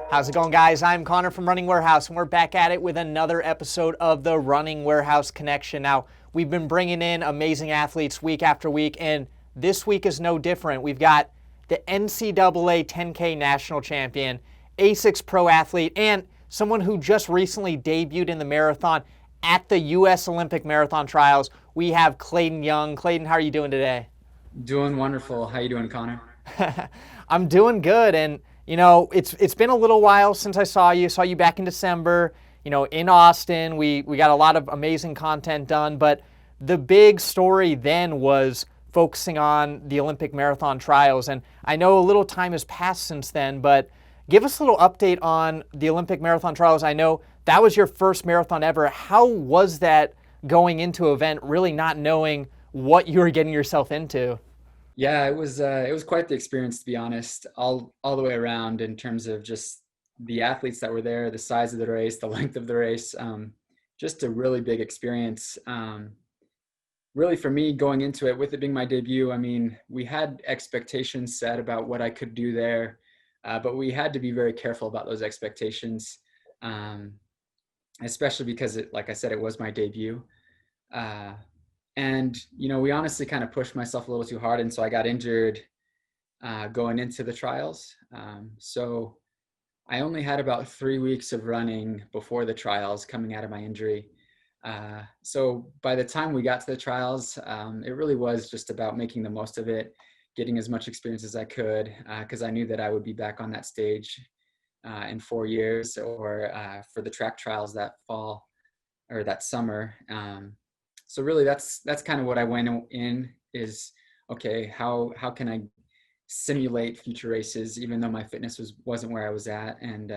How's it going, guys? I'm Connor from Running Warehouse, and we're back at it with another episode of the Running Warehouse Connection. Now, we've been bringing in amazing athletes week after week, and this week is no different. We've got the NCAA 10k national champion, ASICS pro athlete, and someone who just recently debuted in the marathon at the U.S. Olympic Marathon Trials. We have Clayton Young. Clayton, how are you doing today? Doing wonderful. How you doing, Connor? I'm doing good, and it's been a little while since I saw you. Saw you back in December. In Austin. We got a lot of amazing content done, but the big story then was focusing on the Olympic marathon trials. And I know a little time has passed since then, but give us a little update on the Olympic marathon trials. I know that was your first marathon ever. How was that going into an event, really not knowing what you were getting yourself into? Yeah, it was quite the experience, to be honest, all the way around in terms of just the athletes that were there, the size of the race, the length of the race. Just a really big experience. Really for me going into it, with it being my debut, I mean, we had expectations set about what I could do there, but we had to be very careful about those expectations, um, especially because like I said, it was my debut. Uh, and we honestly kind of pushed myself a little too hard, and so I got injured going into the trials. So I only had about 3 weeks of running before the trials coming out of my injury. So by the time we got to the trials, it really was just about making the most of it, getting as much experience as I could, because I knew that I would be back on that stage in 4 years, or for the track trials that fall or that summer. So really that's kind of what I went in is, okay, how can I simulate future races even though my fitness wasn't where I was at, and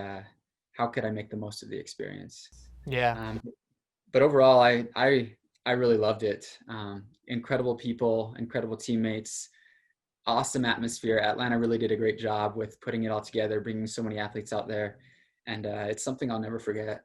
how could I make the most of the experience. Yeah. um, but overall I really loved it. Incredible people, incredible teammates, awesome atmosphere. Atlanta really did a great job with putting it all together, bringing so many athletes out there, and it's something I'll never forget.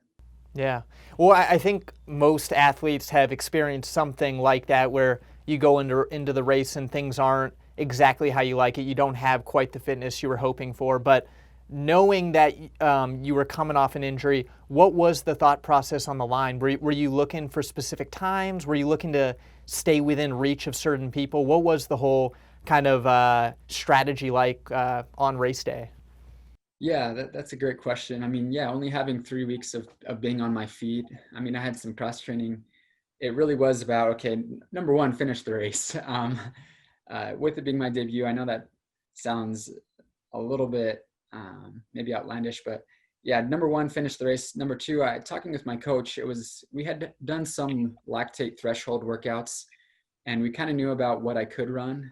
Yeah. Well, I think most athletes have experienced something like that where you go into the race and things aren't exactly how you like it. You don't have quite the fitness you were hoping for. But knowing that you were coming off an injury, what was the thought process on the line? Were you looking for specific times? Were you looking to stay within reach of certain people? What was the whole kind of strategy like on race day? Yeah, that's a great question. I mean, yeah, only having 3 weeks of being on my feet. I mean, I had some cross training. It really was about, okay, number one, finish the race. With it being my debut, I know that sounds a little bit maybe outlandish, but yeah, number one, finish the race. Number two, talking with my coach, we had done some lactate threshold workouts, and we kind of knew about what I could run.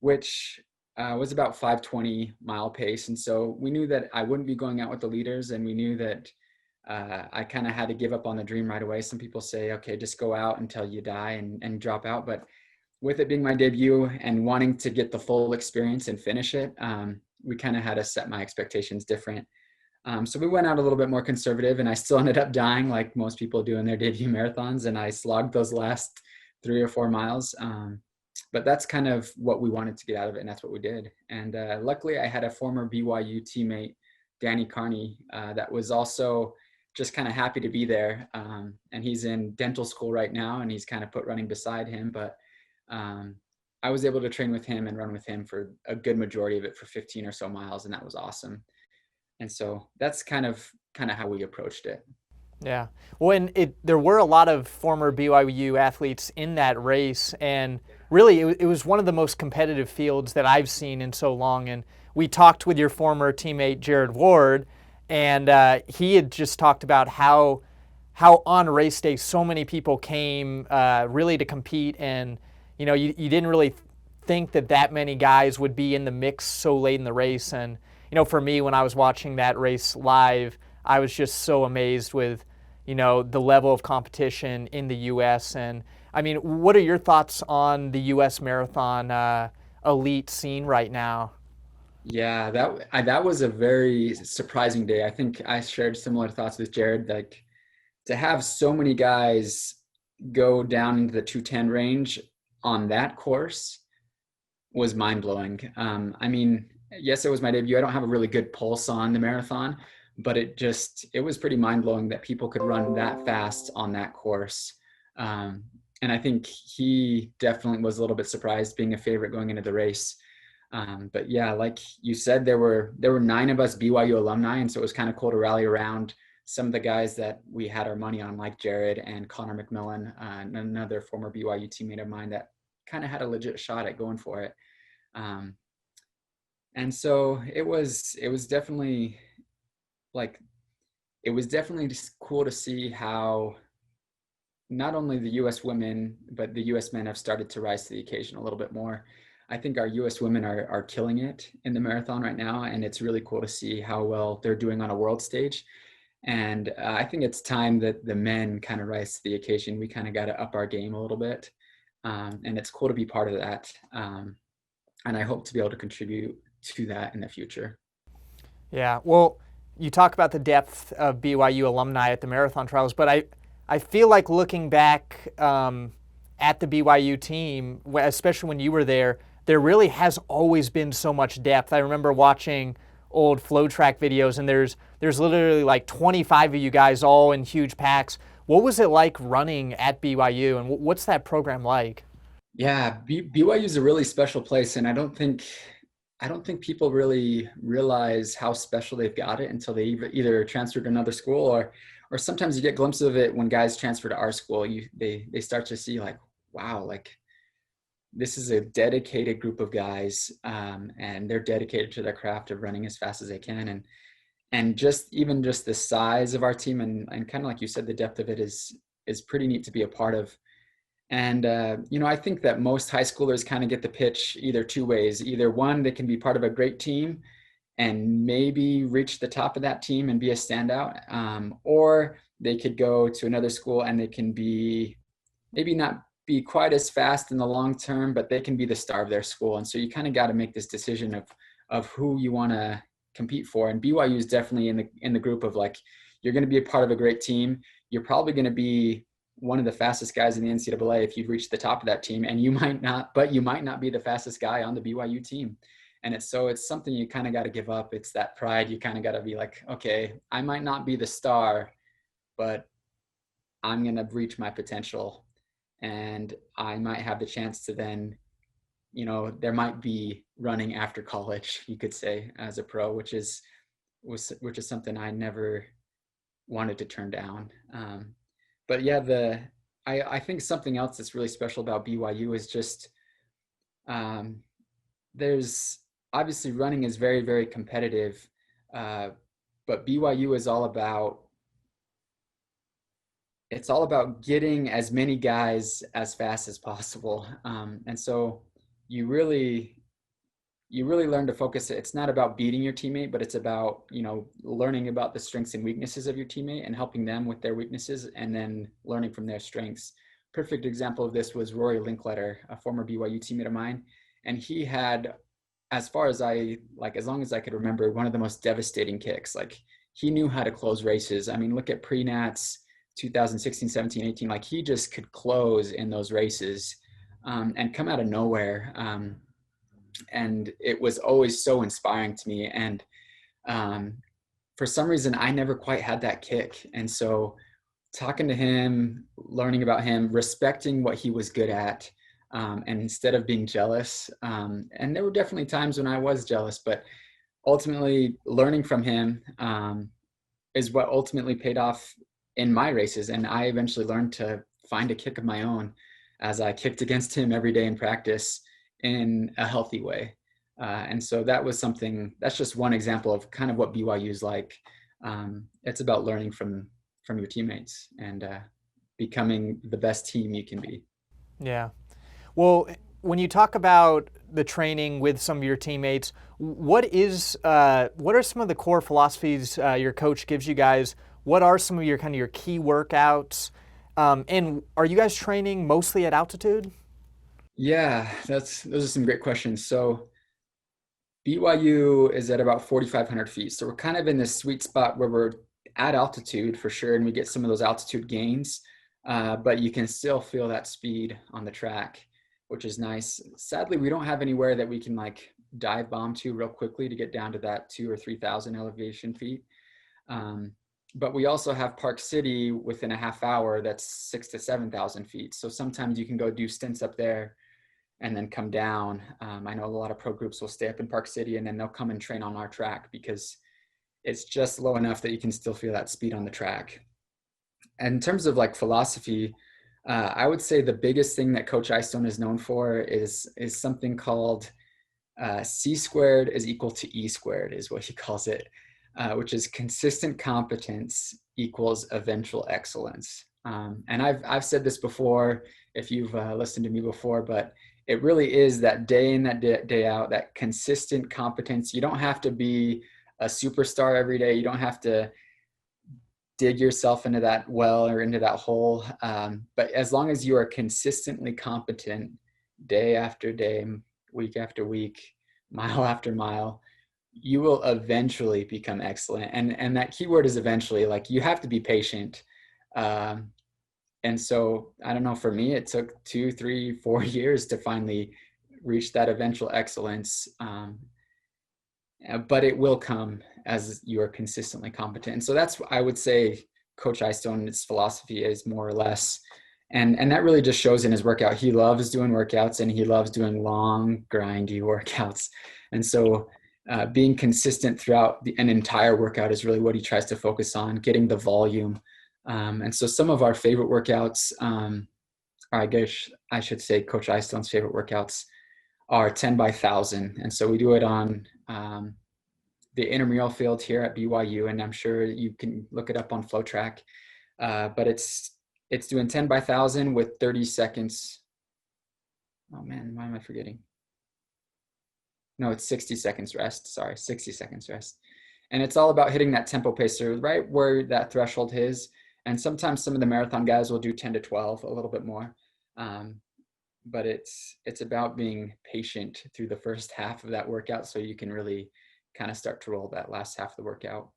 Which was about 520-mile pace. And so we knew that I wouldn't be going out with the leaders, and we knew that I kind of had to give up on the dream right away. Some people say, okay, just go out until you die and drop out. But with it being my debut and wanting to get the full experience and finish it, we kind of had to set my expectations different. So we went out a little bit more conservative, and I still ended up dying like most people do in their debut marathons. And I slogged those last 3 or 4 miles. But that's kind of what we wanted to get out of it, and that's what we did. And luckily, I had a former BYU teammate, Danny Carney, that was also just kind of happy to be there. And he's in dental school right now, and he's kind of put running beside him. But I was able to train with him and run with him for a good majority of it, for 15 or so miles, and that was awesome. And so that's kind of how we approached it. Yeah. When there were a lot of former BYU athletes in that race, and really it was one of the most competitive fields that I've seen in so long. And we talked with your former teammate Jared Ward, and he had just talked about how on race day so many people came really to compete, and you didn't really think that many guys would be in the mix so late in the race. And for me, when I was watching that race live, I was just so amazed with the level of competition in the U.S. And I mean, what are your thoughts on the U.S. marathon elite scene right now? Yeah, that was a very surprising day. I think I shared similar thoughts with Jared. Like, to have so many guys go down into the 210 range on that course was mind blowing. I mean, yes, it was my debut. I don't have a really good pulse on the marathon, but it was pretty mind blowing that people could run that fast on that course. Um, and I think he definitely was a little bit surprised being a favorite going into the race. But yeah, like you said, there were 9 of us BYU alumni, and so it was kind of cool to rally around some of the guys that we had our money on, like Jared and Connor McMillan, another former BYU teammate of mine that kind of had a legit shot at going for it. Um, and so it was definitely like it was definitely just cool to see how not only the US women but the US men have started to rise to the occasion a little bit more. I think our US women are killing it in the marathon right now, and it's really cool to see how well they're doing on a world stage. And I think it's time that the men kind of rise to the occasion. We kind of got to up our game a little bit, and it's cool to be part of that. And I hope to be able to contribute to that in the future. Yeah, well, you talk about the depth of BYU alumni at the marathon trials, but I feel like looking back at the BYU team, especially when you were there really has always been so much depth. I remember watching old flow track videos, and there's literally like 25 of you guys all in huge packs. What was it like running at BYU, and what's that program like? Yeah, BYU is a really special place, and I don't think people really realize how special they've got it until they either transfer to another school, or sometimes you get glimpses of it when guys transfer to our school. They start to see like, wow, like this is a dedicated group of guys, and they're dedicated to their craft of running as fast as they can. And just even just the size of our team, and kind of like you said, the depth of it is pretty neat to be a part of. And, I think that most high schoolers kind of get the pitch either two ways. Either one, they can be part of a great team and maybe reach the top of that team and be a standout, or they could go to another school and they can be maybe not be quite as fast in the long term, but they can be the star of their school. And so you kind of got to make this decision of who you want to compete for. And BYU is definitely in the group of like, you're going to be a part of a great team. You're probably going to be one of the fastest guys in the NCAA if you've reached the top of that team, and you might not be the fastest guy on the BYU team. And it's something you kind of got to give up. It's that pride. You kind of got to be like, okay, I might not be the star, but I'm going to reach my potential, and I might have the chance to then, there might be running after college, you could say, as a pro, which is something I never wanted to turn down. But yeah, I think something else that's really special about BYU is just there's obviously running is very, very competitive, but BYU is it's all about getting as many guys as fast as possible. And so you really learn to focus. It's not about beating your teammate, but it's about, learning about the strengths and weaknesses of your teammate and helping them with their weaknesses, and then learning from their strengths. Perfect example of this was Rory Linkletter, a former BYU teammate of mine. And he had, as long as I could remember, one of the most devastating kicks. Like, he knew how to close races. I mean, look at pre-nats 2016, 17, 18. Like, he just could close in those races, and come out of nowhere. And it was always so inspiring to me. And for some reason, I never quite had that kick. And so talking to him, learning about him, respecting what he was good at, and instead of being jealous, and there were definitely times when I was jealous, but ultimately learning from him is what ultimately paid off in my races. And I eventually learned to find a kick of my own as I kicked against him every day in practice in a healthy way. And so that's just one example of kind of what BYU is like. It's about learning from your teammates and becoming the best team you can be. Yeah. Well, when you talk about the training with some of your teammates, what are some of the core philosophies your coach gives you guys? What are some of your kind of your key workouts? And are you guys training mostly at altitude? Yeah, those are some great questions. So BYU is at about 4,500 feet. So we're kind of in this sweet spot where we're at altitude for sure, and we get some of those altitude gains, but you can still feel that speed on the track, which is nice. Sadly, we don't have anywhere that we can like dive bomb to real quickly to get down to that 2,000 or 3,000 elevation feet. But we also have Park City within a half hour that's 6,000 to 7,000 feet. So sometimes you can go do stints up there and then come down. I know a lot of pro groups will stay up in Park City and then they'll come and train on our track because it's just low enough that you can still feel that speed on the track. And in terms of like philosophy, I would say the biggest thing that Coach Eystone is known for is something called C squared is equal to E squared is what he calls it, which is consistent competence equals eventual excellence. And I've said this before, if you've listened to me before, but it really is that day in, that day out, that consistent competence. You don't have to be a superstar every day. You don't have to dig yourself into that well or into that hole. But as long as you are consistently competent day after day, week after week, mile after mile, you will eventually become excellent. And that keyword is eventually. Like, you have to be patient. And so, I don't know, for me, it took 2, 3, 4 years to finally reach that eventual excellence. But it will come as you are consistently competent. And so that's, I would say, Coach Eystone, philosophy is more or less. And that really just shows in his workout. He loves doing workouts and he loves doing long, grindy workouts. And so being consistent throughout an entire workout is really what he tries to focus on, getting the volume. And so some of our favorite workouts, or I guess I should say Coach Eystone's favorite workouts, are 10 by 1,000. And so we do it on the intramural field here at BYU, and I'm sure you can look it up on FlowTrack. But it's doing 10 by 1,000 with 30 seconds. Oh man, why am I forgetting? No, it's 60 seconds rest. Sorry, 60 seconds rest. And it's all about hitting that tempo pacer right where that threshold is. And sometimes some of the marathon guys will do 10 to 12, a little bit more. But it's about being patient through the first half of that workout so you can really kind of start to roll that last half of the workout.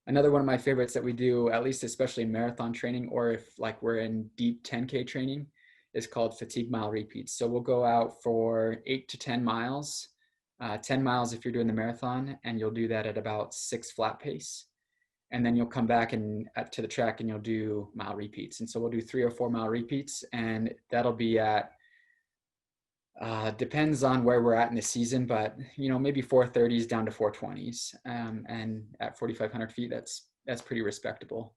Another one of my favorites that we do, at least especially in marathon training, or if like we're in deep 10K training, is called fatigue mile repeats. So we'll go out for 8 to 10 miles, 10 miles if you're doing the marathon, and you'll do that at about 6 flat pace. And then you'll come back and to the track and you'll do mile repeats. And so we'll do 3 or 4 mile repeats, and that'll be at, depends on where we're at in the season, but maybe 430s down to 420s. And at 4,500 feet, that's pretty respectable.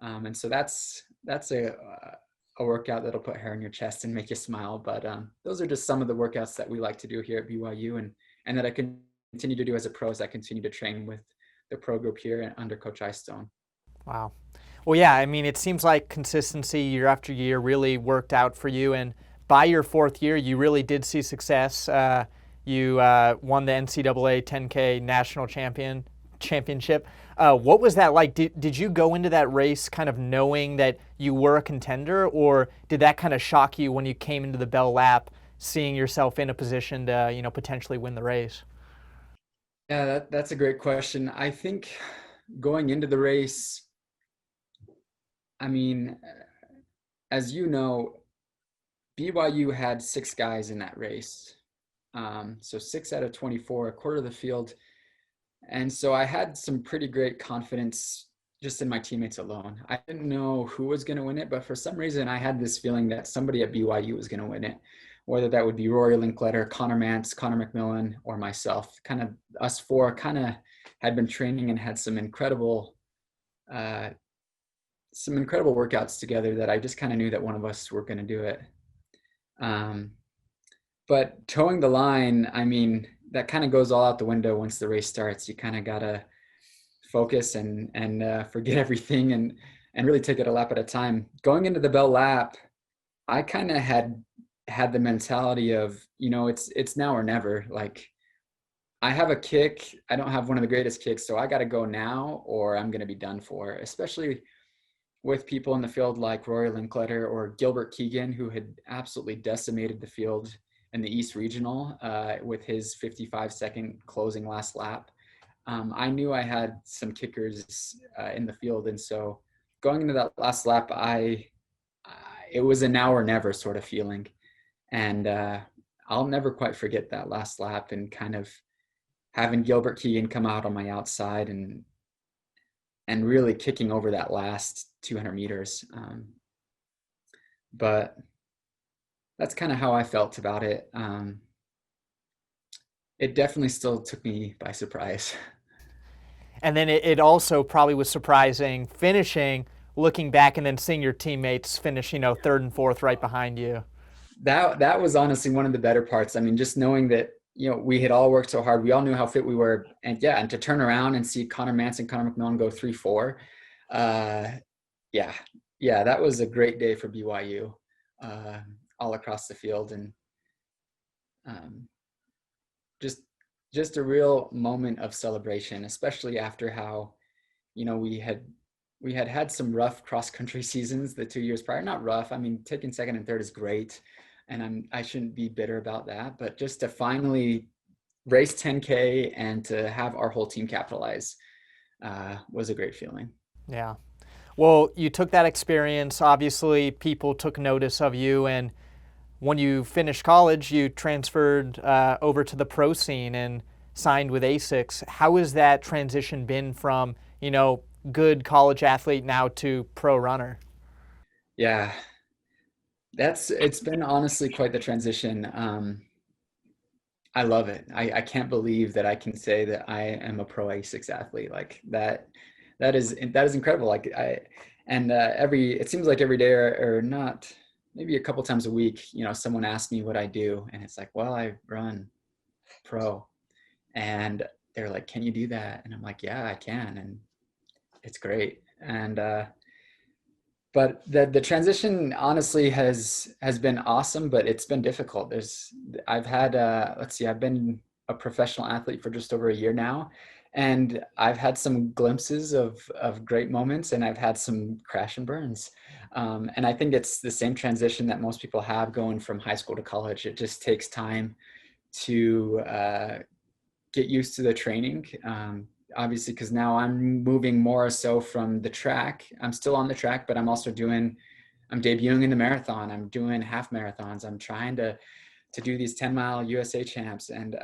And so that's a workout that'll put hair on your chest and make you smile. But those are just some of the workouts that we like to do here at BYU, and that I continue to do as a pro as I continue to train with the pro group here under Coach Eystone. Wow. Well, yeah, I mean, it seems like consistency year after year really worked out for you. And by your 4th year, you really did see success. You won the NCAA 10k national championship. What was that like? Did you go into that race kind of knowing that you were a contender, or did that kind of shock you when you came into the bell lap, seeing yourself in a position to potentially win the race? Yeah, that's a great question. I think going into the race, I mean, as you know, BYU had 6 guys in that race. So 6 out of 24, a quarter of the field. And so I had some pretty great confidence just in my teammates alone. I didn't know who was going to win it, but for some reason I had this feeling that somebody at BYU was going to win it, whether that would be Rory Linkletter, Connor Mance, Connor McMillan, or myself. Kind of us 4 kind of had been training and had some incredible workouts together that I just kind of knew that one of us were going to do it. But towing the line, I mean, that kind of goes all out the window once the race starts. You kind of got to focus and forget everything and really take it a lap at a time. Going into the bell lap, I kind of had the mentality of, it's now or never. Like, I have a kick. I don't have one of the greatest kicks, so I got to go now or I'm going to be done for, especially with people in the field like Rory Linkletter or Gilbert Keegan, who had absolutely decimated the field in the East Regional with his 55-second closing last lap. I knew I had some kickers in the field. And so going into that last lap, it was a now or never sort of feeling. And I'll never quite forget that last lap and kind of having Gilbert Keegan come out on my outside and really kicking over that last 200 meters. But that's kind of how I felt about it. It definitely still took me by surprise. And then it also probably was surprising finishing, looking back, and then seeing your teammates finish, third and fourth right behind you. That was honestly one of the better parts. I mean, just knowing that, we had all worked so hard. We all knew how fit we were. And yeah, and to turn around and see Connor Manson, Connor McMillan go 3-4. Uh, yeah. Yeah, that was a great day for BYU, all across the field. And um, just just a real moment of celebration, especially after how, we had some rough cross country seasons the 2 years prior. Not rough. I mean, taking second and third is great, and I shouldn't be bitter about that. But just to finally race 10K and to have our whole team capitalize was a great feeling. Yeah. Well, you took that experience. Obviously, people took notice of you, and when you finished college, you transferred over to the pro scene and signed with ASICS. How has that transition been from, good college athlete now to pro runner? Yeah, it's been honestly quite the transition. I love it. I can't believe that I can say that I am a pro ASICS athlete. Like that. That is incredible. Like and it seems like every day or not, maybe a couple times a week, someone asks me what I do, and it's like, well, I run pro, and they're like, can you do that? And I'm like, yeah, I can, and it's great. And but the transition honestly has been awesome, but it's been difficult. I've had let's see, I've been a professional athlete for just over a year now, and I've had some glimpses of great moments, and I've had some crash and burns. And I think it's the same transition that most people have going from high school to college. It just takes time to get used to the training. Obviously, because now I'm moving more so from the track. I'm still on the track, but I'm debuting in the marathon. I'm doing half marathons. I'm trying to do these 10-mile USA champs, and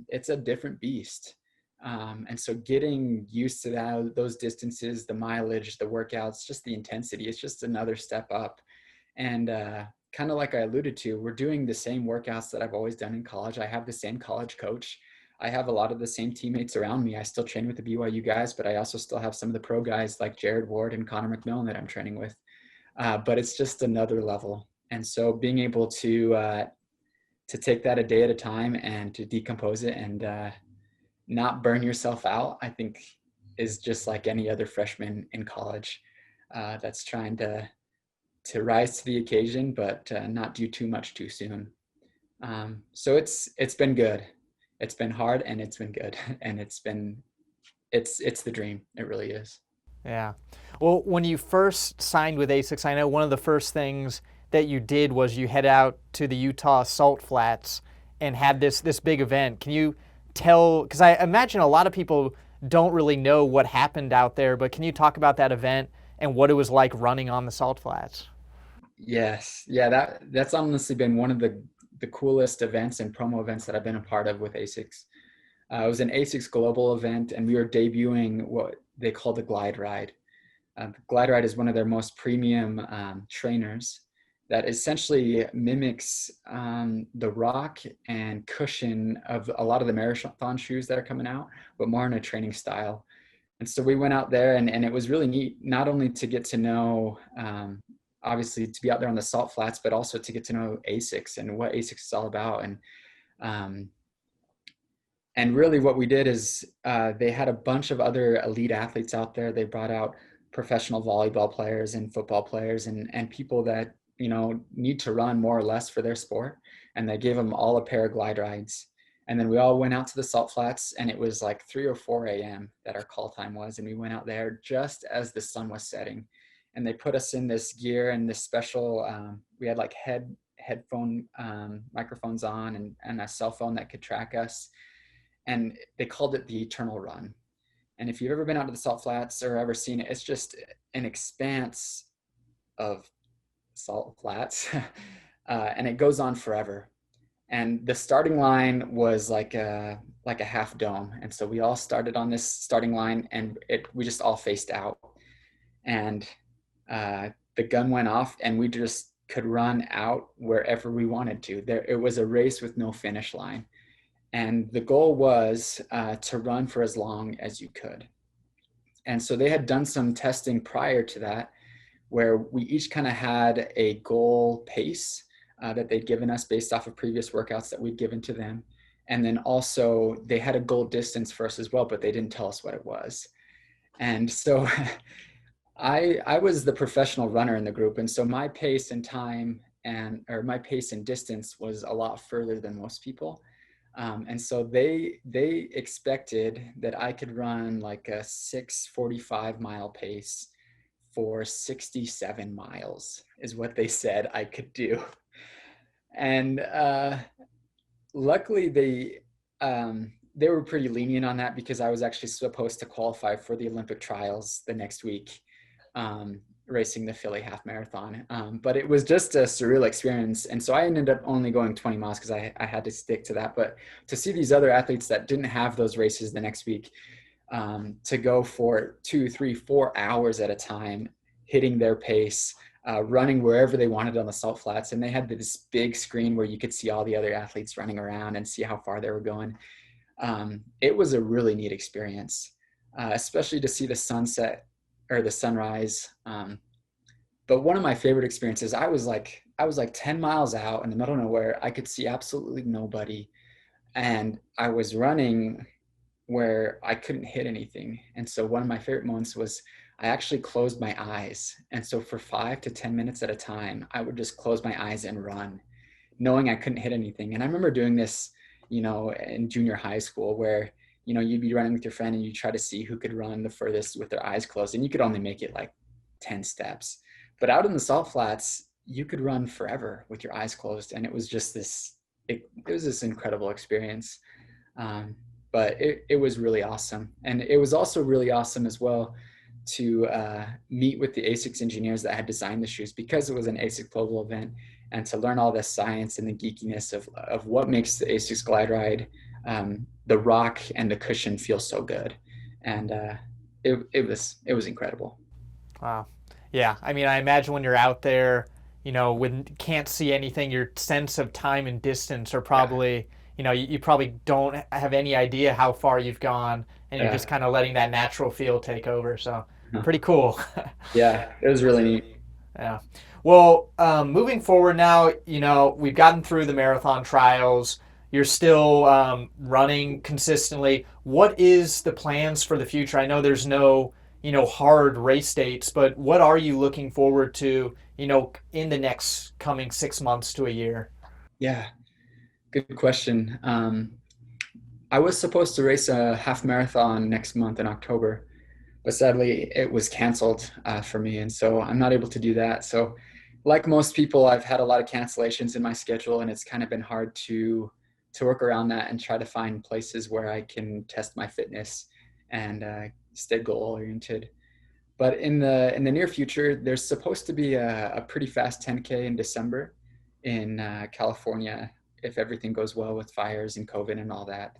it's a different beast. And so getting used to those distances, the mileage, the workouts, just the intensity, it's just another step up. And kind of like I alluded to, we're doing the same workouts that I've always done in college. I have the same college coach. I have a lot of the same teammates around me. I still train with the BYU guys, but I also still have some of the pro guys like Jared Ward and Connor McMillan that I'm training with. But it's just another level. And so being able to take that a day at a time and to decompose it and not burn yourself out, I think is just like any other freshman in college that's trying to rise to the occasion, but not do too much too soon. So it's been good. It's been hard and it's been good, and it's the dream. It really is. Yeah. Well, when you first signed with ASICS, I know one of the first things that you did was you head out to the Utah Salt Flats and had this big event. Can you tell? Because I imagine a lot of people don't really know what happened out there, but can you talk about that event and what it was like running on the Salt Flats? Yes. Yeah, that's honestly been one of the coolest events and promo events that I've been a part of with ASICS. It was an ASICS global event, and we were debuting what they call the Glide Ride. The Glide Ride is one of their most premium trainers that essentially mimics the rock and cushion of a lot of the marathon shoes that are coming out, but more in a training style. And so we went out there, and it was really neat, not only to get to know, obviously, to be out there on the Salt Flats, but also to get to know ASICS and what ASICS is all about. Um, and really what we did is they had a bunch of other elite athletes out there. They brought out professional volleyball players and football players and people that, need to run more or less for their sport. And they gave them all a pair of glide rides. And then we all went out to the Salt Flats, and it was like 3 or 4 a.m. that our call time was. And we went out there just as the sun was setting. And they put us in this gear and this special, we had like headphone microphones on and a cell phone that could track us, and they called it the Eternal Run. And if you've ever been out to the Salt Flats or ever seen it, it's just an expanse of salt flats, and it goes on forever. And the starting line was like like a half dome. And so we all started on this starting line, and we just all faced out. And the gun went off, and we just could run out wherever we wanted to. It was a race with no finish line. And the goal was to run for as long as you could. And so they had done some testing prior to that, where we each kind of had a goal pace that they'd given us based off of previous workouts that we'd given to them. And then also they had a goal distance for us as well, but they didn't tell us what it was. And so I was the professional runner in the group. And so my pace and time or my pace and distance was a lot further than most people. And so they expected that I could run like a 6:45 mile pace for 67 miles is what they said I could do. And luckily they were pretty lenient on that, because I was actually supposed to qualify for the Olympic trials the next week, racing the Philly half marathon. But it was just a surreal experience. And so I ended up only going 20 miles because I had to stick to that. But to see these other athletes that didn't have those races the next week, to go for 2, 3, 4 hours at a time, hitting their pace, running wherever they wanted on the salt flats. And they had this big screen where you could see all the other athletes running around and see how far they were going. It was a really neat experience, especially to see the sunset or the sunrise. But one of my favorite experiences, I was like 10 miles out in the middle of nowhere. I could see absolutely nobody. And I was running where I couldn't hit anything. And so one of my favorite moments was I actually closed my eyes. And so for 5 to 10 minutes at a time, I would just close my eyes and run, knowing I couldn't hit anything. And I remember doing this, in junior high school, where, you'd be running with your friend and you try to see who could run the furthest with their eyes closed. And you could only make it like 10 steps. But out in the salt flats, you could run forever with your eyes closed. And it was just it was this incredible experience. But it was really awesome. And it was also really awesome as well to meet with the ASICS engineers that had designed the shoes, because it was an ASICS global event, and to learn all the science and the geekiness of what makes the ASICS Glide Ride, the rock and the cushion feel so good. And it was incredible. Wow. Yeah. I mean, I imagine when you're out there, when can't see anything, your sense of time and distance are probably, you probably don't have any idea how far you've gone, and you're just kind of letting that natural feel take over. So pretty cool. Yeah, it was really neat. Yeah. Well, moving forward now, we've gotten through the marathon trials. You're still running consistently. What is the plans for the future? I know there's no, hard race dates, but what are you looking forward to, in the next coming 6 months to a year? Yeah, good question. I was supposed to race a half marathon next month in October, but sadly it was canceled for me. And so I'm not able to do that. So like most people, I've had a lot of cancellations in my schedule, and it's kind of been hard to work around that and try to find places where I can test my fitness and stay goal oriented. But in the near future, there's supposed to be a pretty fast 10k in December in California, if everything goes well with fires and COVID and all that.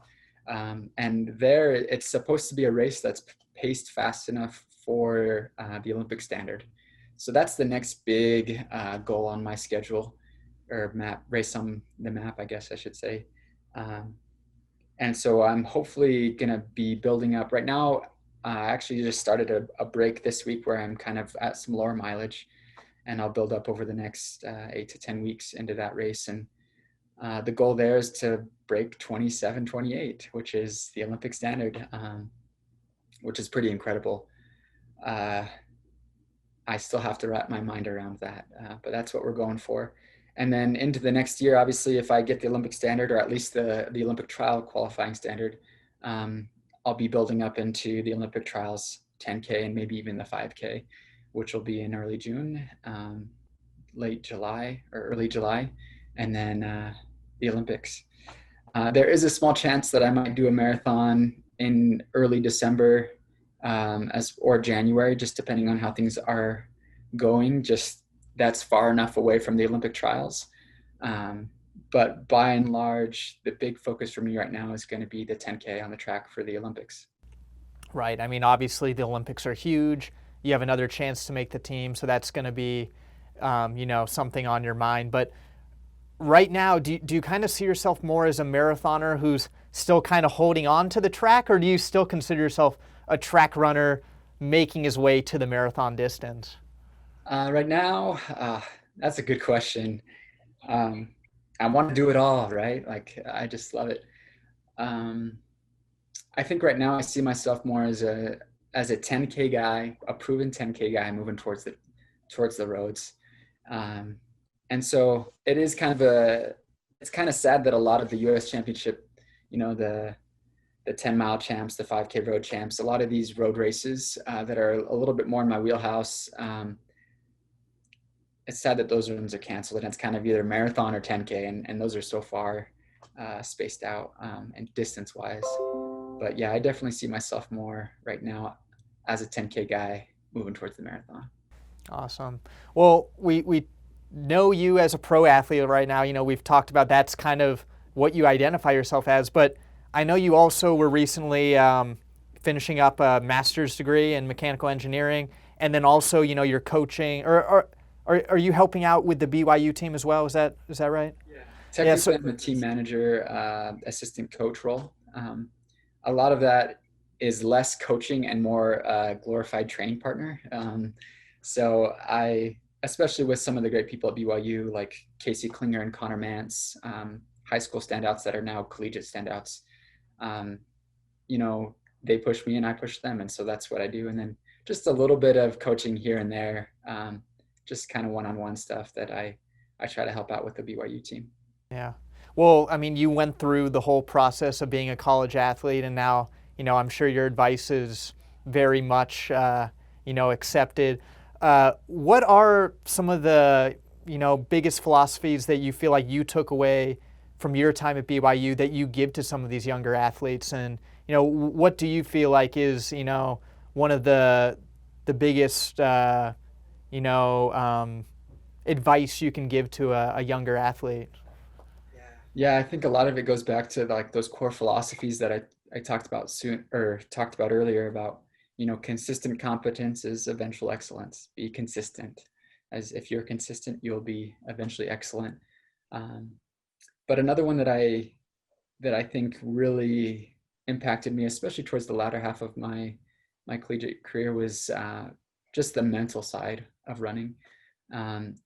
And there, it's supposed to be a race that's paced fast enough for the Olympic standard. So that's the next big goal on my schedule, or race on the map, I guess I should say. And so I'm hopefully going to be building up. Right now, I actually just started a break this week where I'm kind of at some lower mileage, and I'll build up over the next 8 to 10 weeks into that race. And the goal there is to break 27:28, which is the Olympic standard, which is pretty incredible. I still have to wrap my mind around that, but that's what we're going for. And then into the next year, obviously, if I get the Olympic standard, or at least the Olympic trial qualifying standard, I'll be building up into the Olympic trials 10K and maybe even the 5K, which will be in early June, late July or early July, and then the Olympics. There is a small chance that I might do a marathon in early December or January, just depending on how things are going. Just that's far enough away from the Olympic trials. But by and large, the big focus for me right now is going to be the 10K on the track for the Olympics. Right. I mean, obviously the Olympics are huge. You have another chance to make the team, so that's going to be, something on your mind. But right now, do you kind of see yourself more as a marathoner who's still kind of holding on to the track, or do you still consider yourself a track runner making his way to the marathon distance? Right now, that's a good question. Um, I want to do it all, right? Like I just love it. Um, I think right now I see myself more as a 10K guy, a proven 10K guy moving towards the roads. Um, and so it is it's kind of sad that a lot of the U.S. Championship, the 10-mile champs, the 5K road champs, a lot of these road races that are a little bit more in my wheelhouse. It's sad that those ones are canceled, and it's kind of either marathon or 10K, and those are so far spaced out and distance wise. But yeah, I definitely see myself more right now as a 10K guy moving towards the marathon. Awesome. Well, we know you as a pro athlete right now. We've talked about that's kind of what you identify yourself as, but I know you also were recently finishing up a master's degree in mechanical engineering, and then also, you're coaching, or are you helping out with the BYU team as well? Is that right? Yeah. Yeah. Technically, So I'm a team manager, assistant coach role. A lot of that is less coaching and more glorified training partner. So especially with some of the great people at BYU, like Casey Klinger and Connor Mance, high school standouts that are now collegiate standouts, um, you know, they push me and I push them. And so that's what I do. And then just a little bit of coaching here and there, just kind of one-on-one stuff that I try to help out with the BYU team. yeah. Well, I mean, you went through the whole process of being a college athlete, and now, I'm sure your advice is very much, accepted. What are some of the, biggest philosophies that you feel like you took away from your time at BYU that you give to some of these younger athletes? And, what do you feel like is, one of the biggest, you know, um, advice you can give to a younger athlete? Yeah, I think a lot of it goes back to like those core philosophies that I talked about soon or talked about earlier about, consistent competence is eventual excellence. Be consistent. As if you're consistent, you'll be eventually excellent. Um, but another one that I think really impacted me, especially towards the latter half of my collegiate career, was just the mental side of running. And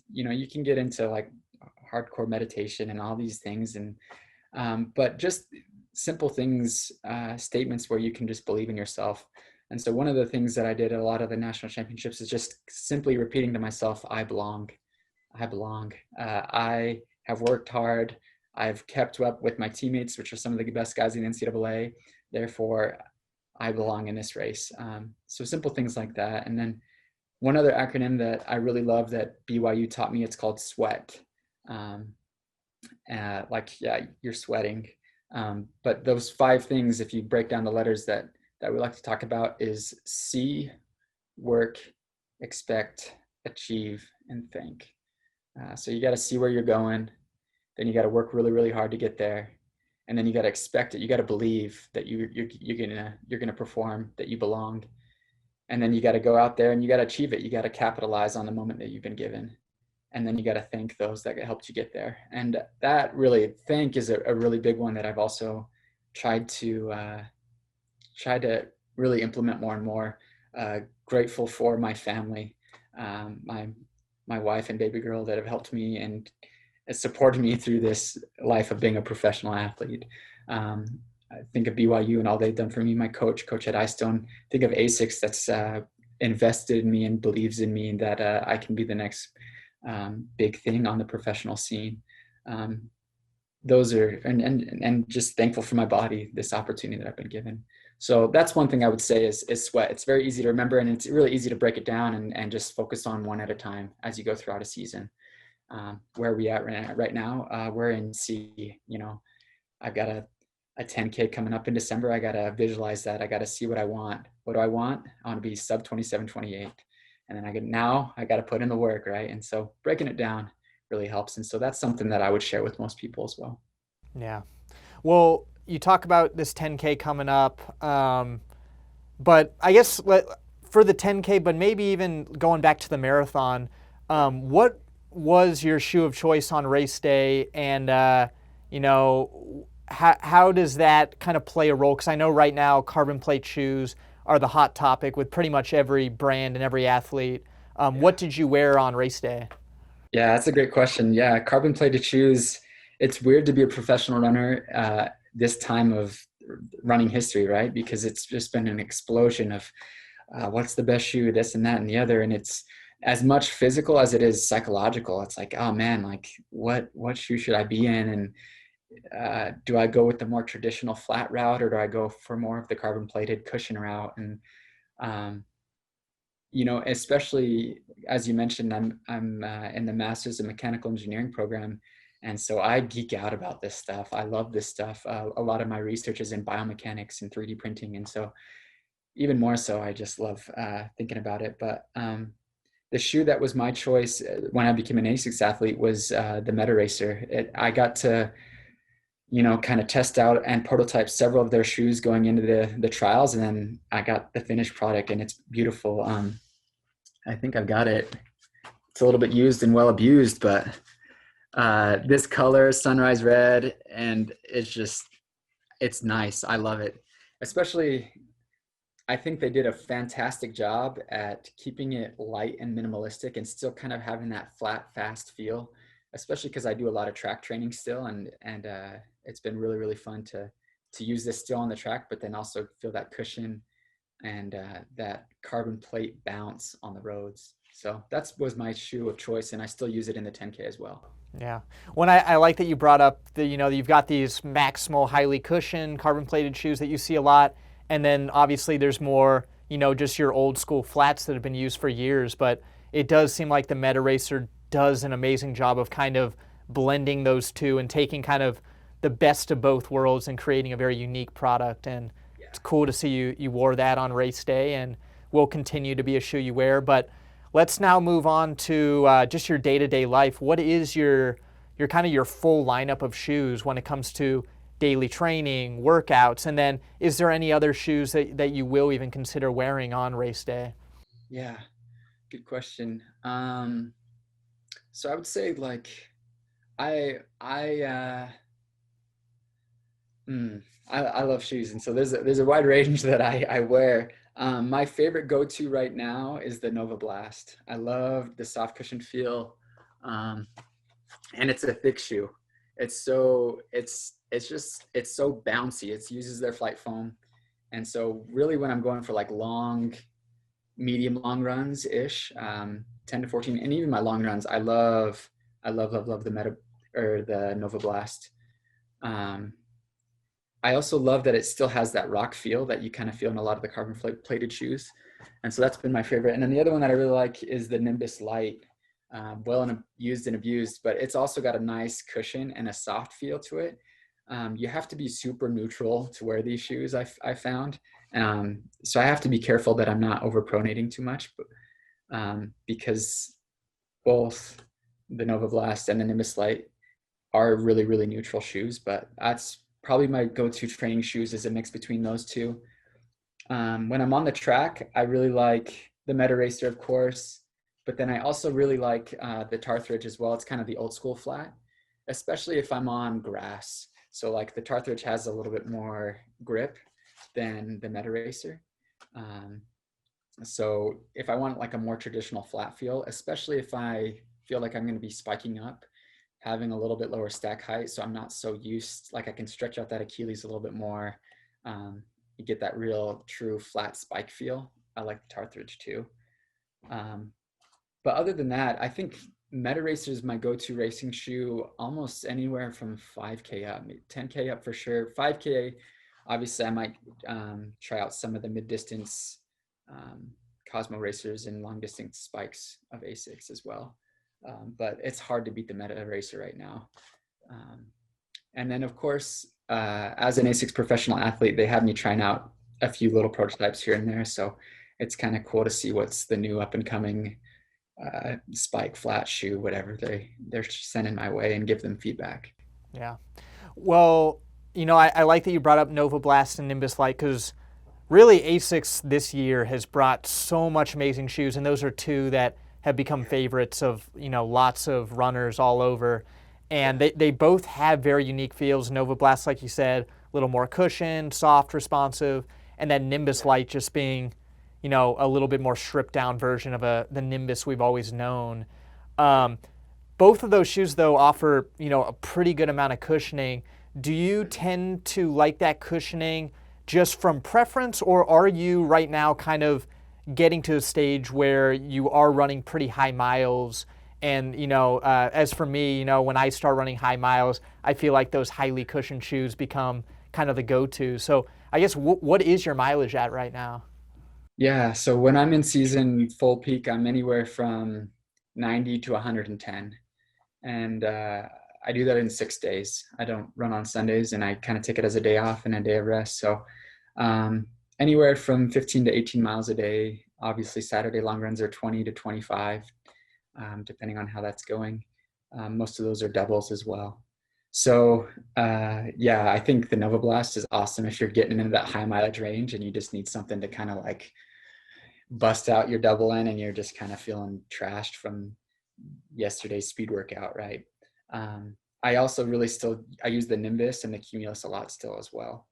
you can get into like hardcore meditation and all these things, and but just simple things, statements where you can just believe in yourself. And so one of the things that I did at a lot of the national championships is just simply repeating to myself, I belong. I belong. I have worked hard. I've kept up with my teammates, which are some of the best guys in the NCAA. Therefore, I belong in this race. So simple things like that. And then one other acronym that I really love that BYU taught me, it's called SWEAT. Um, yeah, you're sweating. But those 5 things, if you break down the letters that we like to talk about, is see, work, expect, achieve, and think. So you got to see where you're going. Then you got to work really, really hard to get there. And then you got to expect it. You got to believe that you're gonna perform, that you belong. And then you got to go out there and you got to achieve it. You got to capitalize on the moment that you've been given. And then you got to thank those that helped you get there. And that really, thank is a really big one that I've also tried to really implement more and more. Grateful for my family, my wife and baby girl that have helped me and has supported me through this life of being a professional athlete. I think of BYU and all they've done for me. My coach at iStone. Think of ASICS that's invested in me and believes in me, and that I can be the next big thing on the professional scene. Those are and just thankful for my body, this opportunity that I've been given. So that's one thing I would say is sweat. It's very easy to remember, and it's really easy to break it down and just focus on one at a time as you go throughout a season. Where are we at right now? We're in C. I've got a 10K coming up in December. I got to visualize that. I got to see what I want. What do I want? I want to be sub 27, 28. And then I got to put in the work, right? And so breaking it down, really helps. And so that's something that I would share with most people as well. Yeah. Well, you talk about this 10K coming up, but I guess for the 10K, but maybe even going back to the marathon, what was your shoe of choice on race day? And, you know, how does that kind of play a role? Because I know right now carbon plate shoes are the hot topic with pretty much every brand and every athlete. What did you wear on race day? Yeah, that's a great question. Yeah, carbon plated shoes. It's weird to be a professional runner this time of running history, right? Because it's just been an explosion of what's the best shoe, this and that and the other, and it's as much physical as it is psychological. It's like, oh man, like what shoe should I be in, and do I go with the more traditional flat route, or do I go for more of the carbon plated cushion route? And um, especially as you mentioned, I'm in the Masters of Mechanical Engineering program, and so I geek out about this stuff. I love this stuff. A lot of my research is in biomechanics and 3D printing, and so even more so, I just love thinking about it. But the shoe that was my choice when I became an ASICS athlete was the MetaRacer. I got to kind of test out and prototype several of their shoes going into the trials, and then I got the finished product, and it's beautiful. I think I've got it. It's a little bit used and well abused, but this color, sunrise red, and it's nice. I love it. Especially, I think they did a fantastic job at keeping it light and minimalistic and still kind of having that flat, fast feel, especially because I do a lot of track training still, and it's been really, really fun to use this still on the track, but then also feel that cushion and that carbon plate bounce on the roads. So that was my shoe of choice, and I still use it in the 10K as well. Yeah. When I like that you brought up you've got these maximal, highly cushioned, carbon plated shoes that you see a lot. And then obviously there's more, just your old school flats that have been used for years. But it does seem like the MetaRacer does an amazing job of kind of blending those two and taking kind of the best of both worlds and creating a very unique product. And it's cool to see you wore that on race day, and will continue to be a shoe you wear. But let's now move on to just your day-to-day life. What is your kind of your full lineup of shoes when it comes to daily training, workouts, and then is there any other shoes that you will even consider wearing on race day? Yeah, good question. So I would say like I I uh, I love shoes, and so there's a wide range that I wear. My favorite go-to right now is the Nova Blast. I love the soft cushion feel, and it's a thick shoe. It's so bouncy. It uses their flight foam, and so really when I'm going for like medium long runs ish, 10 to 14, and even my long runs, I love the Nova Blast. I also love that it still has that rock feel that you kind of feel in a lot of the carbon plated shoes. And so that's been my favorite. And then the other one that I really like is the Nimbus Light. Used and abused, but it's also got a nice cushion and a soft feel to it. You have to be super neutral to wear these shoes, I found. So I have to be careful that I'm not overpronating too much, because both the Nova Blast and the Nimbus Light are really, really neutral shoes, but that's probably my go-to training shoes is a mix between those two. When I'm on the track, I really like the MetaRacer, of course, but then I also really like the Tarthridge as well. It's kind of the old school flat, especially if I'm on grass. So like the Tarthridge has a little bit more grip than the MetaRacer. So if I want like a more traditional flat feel, especially if I feel like I'm going to be spiking up, having a little bit lower stack height, so I'm not so used, like I can stretch out that Achilles a little bit more. You get that real true flat spike feel. I like the Tarthridge too. But other than that, I think MetaRacer is my go-to racing shoe almost anywhere from 5K up, 10K up for sure. 5K, obviously I might try out some of the mid-distance Cosmo racers and long-distance spikes of ASICS as well. But it's hard to beat the MetaRacer right now. And then of course, as an ASICS professional athlete, they have me trying out a few little prototypes here and there. So it's kind of cool to see what's the new up and coming spike, flat shoe, whatever they're sending my way, and give them feedback. Yeah. Well, I like that you brought up Nova Blast and Nimbus Light because really ASICS this year has brought so much amazing shoes, and those are two that have become favorites of lots of runners all over. And they both have very unique feels. Nova Blast, like you said, a little more cushioned, soft, responsive, and then Nimbus Light just being a little bit more stripped down version of the Nimbus we've always known. Um, Both of those shoes, though, offer a pretty good amount of cushioning. Do you tend to like that cushioning just from preference, or are you right now kind of getting to a stage where you are running pretty high miles? And as for me, when I start running high miles, I feel like those highly cushioned shoes become kind of the go-to. So I guess what is your mileage at right now? Yeah, so when I'm in season full peak, I'm anywhere from 90 to 110. And I do that in 6 days. I don't run on Sundays, and I kind of take it as a day off and a day of rest. So um, anywhere from 15 to 18 miles a day. Obviously, Saturday long runs are 20 to 25, depending on how that's going. Most of those are doubles as well. So yeah, I think the Nova Blast is awesome if you're getting into that high mileage range and you just need something to kind of like bust out your double in and you're just kind of feeling trashed from yesterday's speed workout, right? I also really I use the Nimbus and the Cumulus a lot still as well,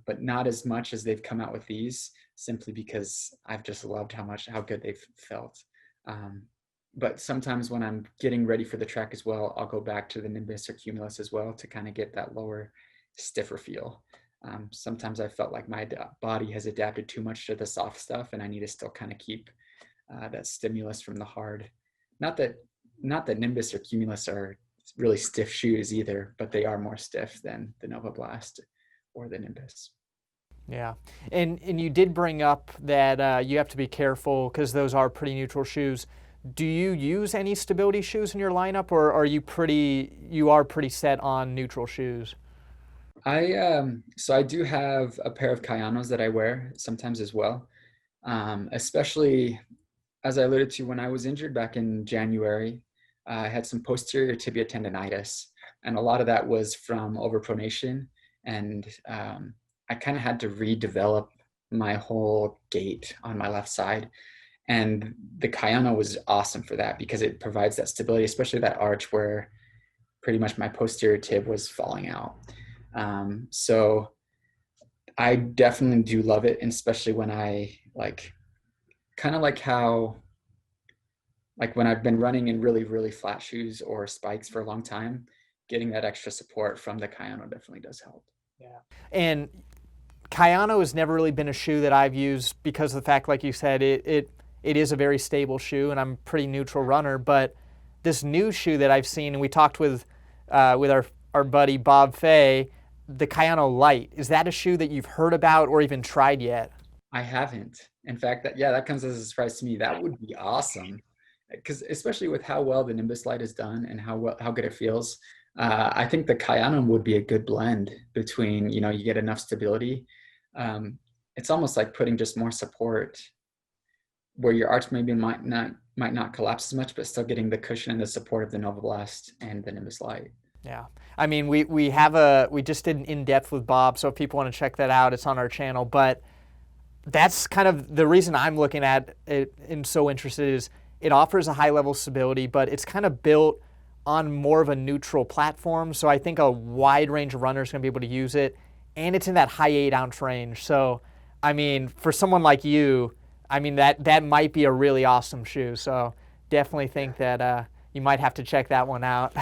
but not as much as they've come out with these, simply because I've just loved how good they've felt. But sometimes when I'm getting ready for the track as well, I'll go back to the Nimbus or Cumulus as well to kind of get that lower, stiffer feel. Sometimes I felt like my body has adapted too much to the soft stuff, and I need to still kind of keep that stimulus from the hard. Not that Nimbus or Cumulus are really stiff shoes either, but they are more stiff than the Nova Blast or the Nimbus. Yeah, and you did bring up that you have to be careful because those are pretty neutral shoes. Do you use any stability shoes in your lineup, or are you pretty set on neutral shoes? So I do have a pair of Kayanos that I wear sometimes as well, especially as I alluded to when I was injured back in January. I had some posterior tibia tendonitis, and a lot of that was from overpronation, and I kind of had to redevelop my whole gait on my left side. And the Kayano was awesome for that because it provides that stability, especially that arch where pretty much my posterior tib was falling out. So I definitely do love it, and especially when I kind of like how, like when I've been running in really, really flat shoes or spikes for a long time, getting that extra support from the Kayano definitely does help. Yeah. And Kayano has never really been a shoe that I've used because of the fact, like you said, it is a very stable shoe, and I'm a pretty neutral runner. But this new shoe that I've seen, and we talked with our buddy Bob Fay, the Kiana Light. Is that a shoe that you've heard about or even tried yet? I haven't. In fact, that comes as a surprise to me. That would be awesome, because especially with how well the Nimbus Light is done and how good it feels. I think the Kayana would be a good blend between, you get enough stability. It's almost like putting just more support where your arch maybe might not collapse as much, but still getting the cushion and the support of the Nova Blast and the Nimbus Light. Yeah. I mean, we just did an in-depth with Bob, so if people want to check that out, it's on our channel. But that's kind of the reason I'm looking at it and so interested is it offers a high level of stability, but it's kind of built on more of a neutral platform. So I think a wide range of runners are going to be able to use it, and it's in that high 8-ounce range. So, I mean, for someone like you, I mean that might be a really awesome shoe. So definitely think that you might have to check that one out.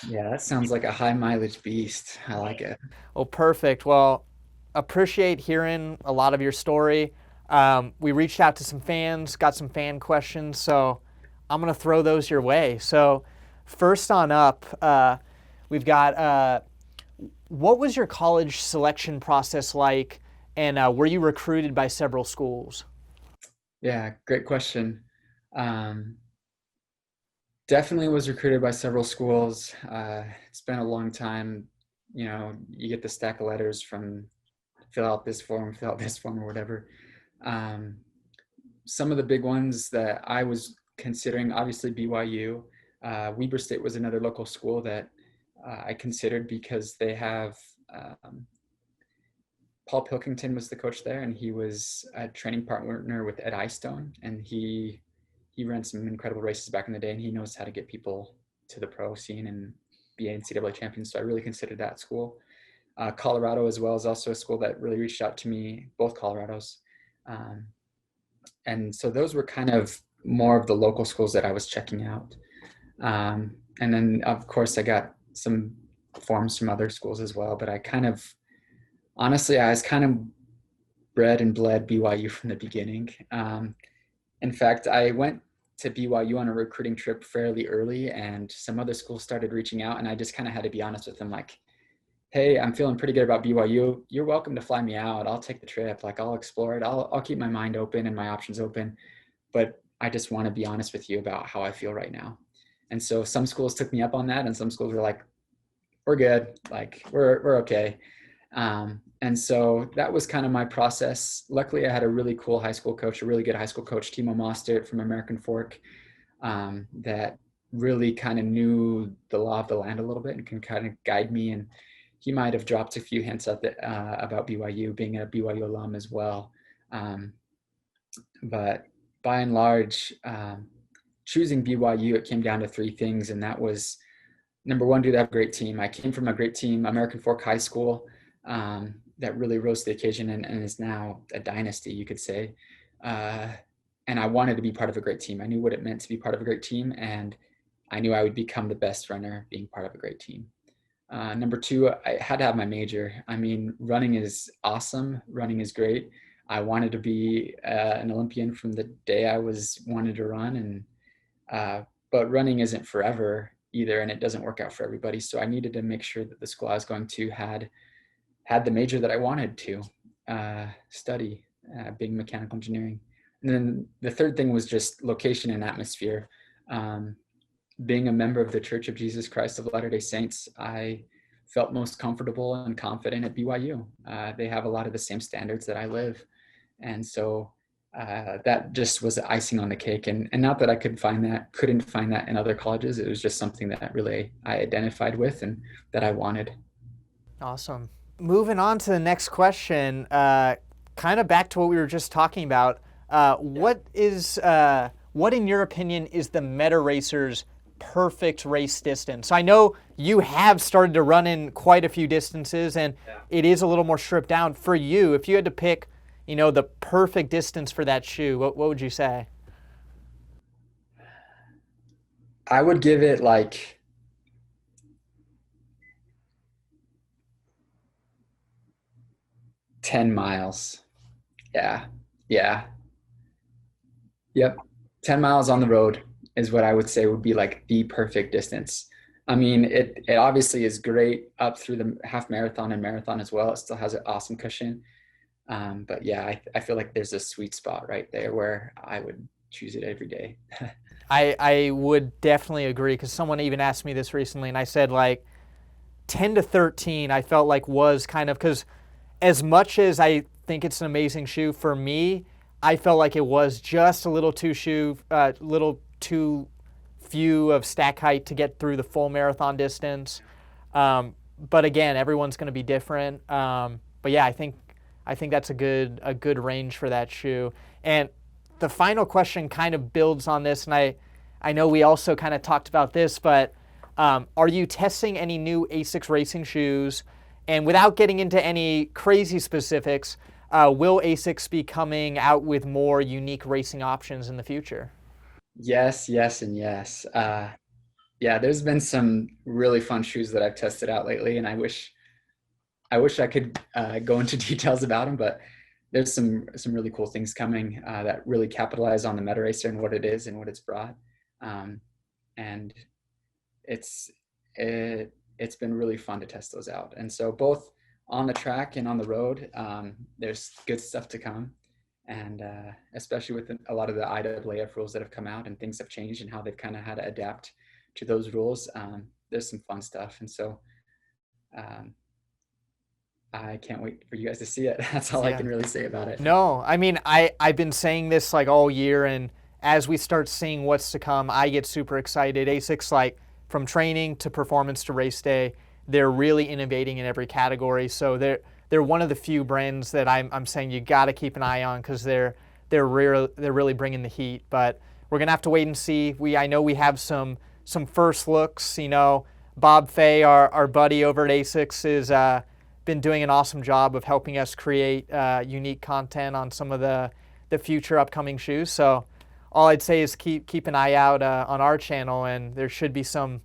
Yeah, that sounds like a high mileage beast. I like it. Well, perfect. Well, appreciate hearing a lot of your story. We reached out to some fans, got some fan questions, so I'm going to throw those your way. So, first on up, we've got what was your college selection process like, and were you recruited by several schools? Yeah, great question. Definitely was recruited by several schools. It's been a long time. You get the stack of letters from fill out this form, fill out this form, or whatever. Some of the big ones that I was considering obviously BYU. Weber State was another local school that I considered because they have Paul Pilkington was the coach there, and he was a training partner with Ed Eyestone, and he ran some incredible races back in the day, and he knows how to get people to the pro scene and be NCAA champions. So I really considered that school. Colorado as well is also a school that really reached out to me, both Colorados. And so those were kind of more of the local schools that I was checking out. And then of course I got some forms from other schools as well, but honestly, I was kind of bred and bled BYU from the beginning. In fact, I went to BYU on a recruiting trip fairly early, and some other schools started reaching out, and I just kind of had to be honest with them, like, hey, I'm feeling pretty good about BYU. You're welcome to fly me out. I'll take the trip. Like, I'll explore it. I'll keep my mind open and my options open. But I just want to be honest with you about how I feel right now. And so some schools took me up on that, and some schools were like, we're good. Like, we're okay. And so that was kind of my process. Luckily, I had a really cool high school coach, a really good high school coach, Timo Mostert from American Fork, that really kind of knew the law of the land a little bit and can kind of guide me. And he might have dropped a few hints about BYU, being a BYU alum as well. But by and large, choosing BYU, it came down to three things. And that was, number one, do they have a great team? I came from a great team, American Fork High School, that really rose to the occasion and is now a dynasty, you could say. And I wanted to be part of a great team. I knew what it meant to be part of a great team, and I knew I would become the best runner being part of a great team. Number two, I had to have my major. I mean, running is awesome. Running is great. I wanted to be an Olympian from the day I wanted to run, but running isn't forever either, and it doesn't work out for everybody. So I needed to make sure that the school I was going to had the major that I wanted to study, being mechanical engineering. And then the third thing was just location and atmosphere. Being a member of the Church of Jesus Christ of Latter-day Saints, I felt most comfortable and confident at BYU. They have a lot of the same standards that I live. And so that just was the icing on the cake. And not that I couldn't find that in other colleges. It was just something that really I identified with and that I wanted. Awesome. Moving on to the next question, kind of back to what we were just talking about. What in your opinion is the MetaRacer's perfect race distance? I know you have started to run in quite a few distances, and it is a little more stripped down. For you, if you had to pick, the perfect distance for that shoe, what would you say? I would give it like 10 miles. Yeah. Yep. 10 miles on the road is what I would say would be like the perfect distance. I mean, it obviously is great up through the half marathon and marathon as well. It still has an awesome cushion. But yeah, I feel like there's a sweet spot right there where I would choose it every day. I would definitely agree, because someone even asked me this recently, and I said like 10 to 13 I felt like was kind of, because as much as I think it's an amazing shoe, for me, I felt like it was just a little too few of stack height to get through the full marathon distance. But again, everyone's going to be different. But yeah, I think that's a good range for that shoe. And the final question kind of builds on this, and I know we also kind of talked about this, but are you testing any new ASICS racing shoes? And without getting into any crazy specifics, will ASICS be coming out with more unique racing options in the future? Yes, and yes. Yeah, there's been some really fun shoes that I've tested out lately, and I wish I could go into details about them, but there's some really cool things coming that really capitalize on the MetaRacer and what it is and what it's brought. And it's been really fun to test those out. And so both on the track and on the road, there's good stuff to come. And especially with a lot of the IAAF rules that have come out and things have changed and how they've kind of had to adapt to those rules, there's some fun stuff. And so I can't wait for you guys to see it. That's all I can really say about it. No, I mean, I've been saying this like all year, and as we start seeing what's to come, I get super excited. ASICS, like from training to performance to race day, they're really innovating in every category. So they're one of the few brands that I'm saying you got to keep an eye on, because they're really bringing the heat. But we're gonna have to wait and see. I know we have some first looks. You know, Bob Fay, our buddy over at ASICS, is been doing an awesome job of helping us create unique content on some of the future upcoming shoes. So all I'd say is keep an eye out on our channel, and there should be some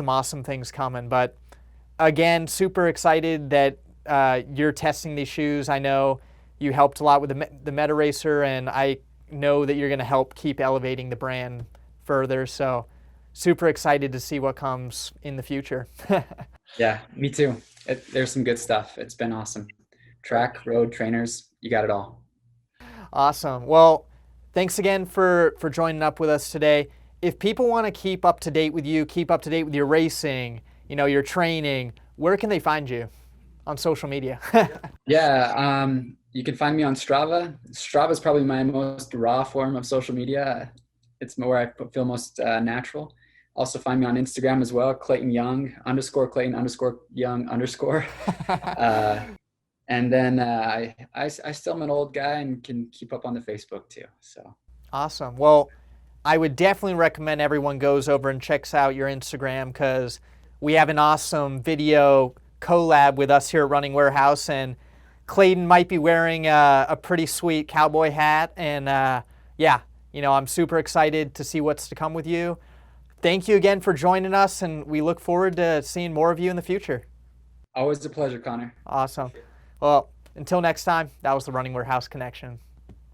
awesome things coming. But again, super excited that you're testing these shoes. I know you helped a lot with the MetaRacer, and I know that you're going to help keep elevating the brand further. So super excited to see what comes in the future. Yeah, me too. There's some good stuff. It's been awesome. Track, road, trainers, you got it all. Awesome. Well, thanks again for joining up with us today. If people want to keep up to date with you, keep up to date with your racing, you know, your training, where can they find you on social media? Yeah, you can find me on Strava. Strava is probably my most raw form of social media. It's where I feel most natural. Also find me on Instagram as well, Clayton Young _Clayton _Young _. And then I still am an old guy and can keep up on the Facebook too. So awesome. Well, I would definitely recommend everyone goes over and checks out your Instagram, because we have an awesome video collab with us here at Running Warehouse, and Clayton might be wearing a pretty sweet cowboy hat. And yeah, you know, I'm super excited to see what's to come with you. Thank you again for joining us, and we look forward to seeing more of you in the future. Always a pleasure, Connor. Awesome. Well, until next time, that was the Running Warehouse Connection.